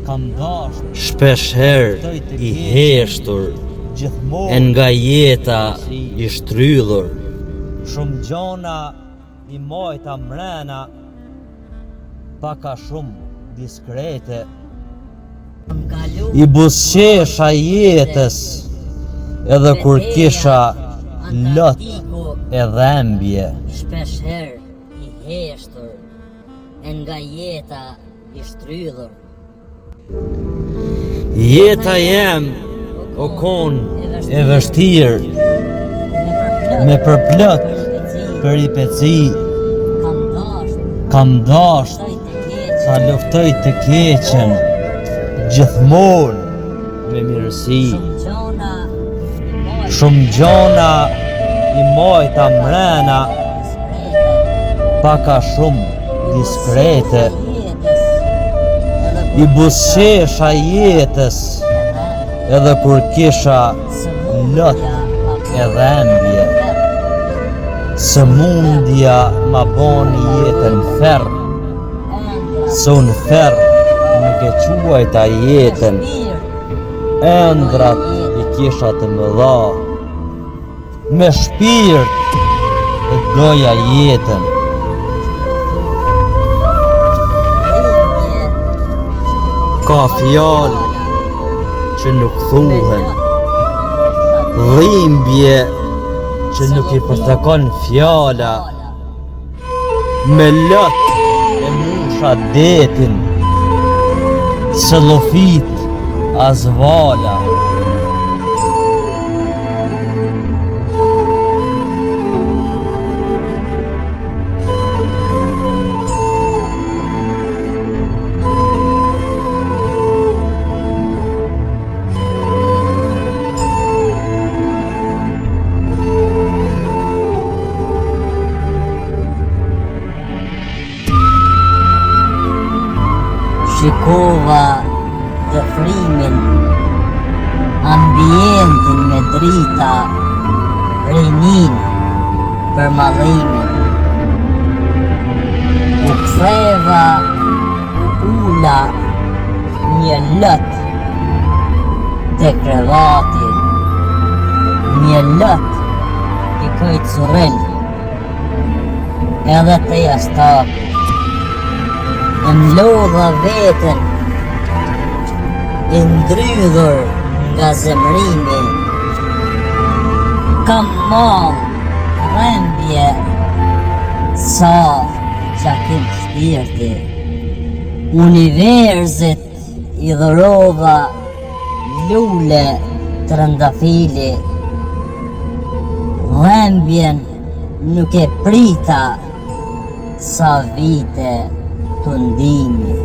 shpesh herë i heshtur, e nga jeta i shtrydhur. Shumë gjona i mojta mrena, paka shumë diskrete. I busqesha jetës, edhe kur kisha lot e dhembje. Shpesh herë i heshtur, e nga jeta i shtrydhur. Jeta jem o kon e vështirë, me përplot peripeci. Kam dasht ta luftoj të keqen, gjithmonë me mirësi. Shumë gjona i mojta mrena, paka shumë diskrete. I busqesha jetës, edhe kur kisha lot e dhembje. Sëmundja ma boni jetën ferr, se unë ferr nuk e quajta jetën, ëndrat i kisha të mëdha, me shpirt e doja jetën. Ka fjalë që nuk thuhen, dhimbje që nuk i përthekon fjala, me lot e musha detin, se llofit as vala. Shikova të frimin, ambientin me drita, rinin për madhimin. U ktheva, ula një lot te krevati, një lot i kujt surrel, edhe te jastaku. E mlodha veten, e ndrydhur nga zemrimi. Kam mall, rembje, sa qakim shpirti. Universit i dhurova lule trëndafili. Rembjen nuk e prita sa vite të ndimi.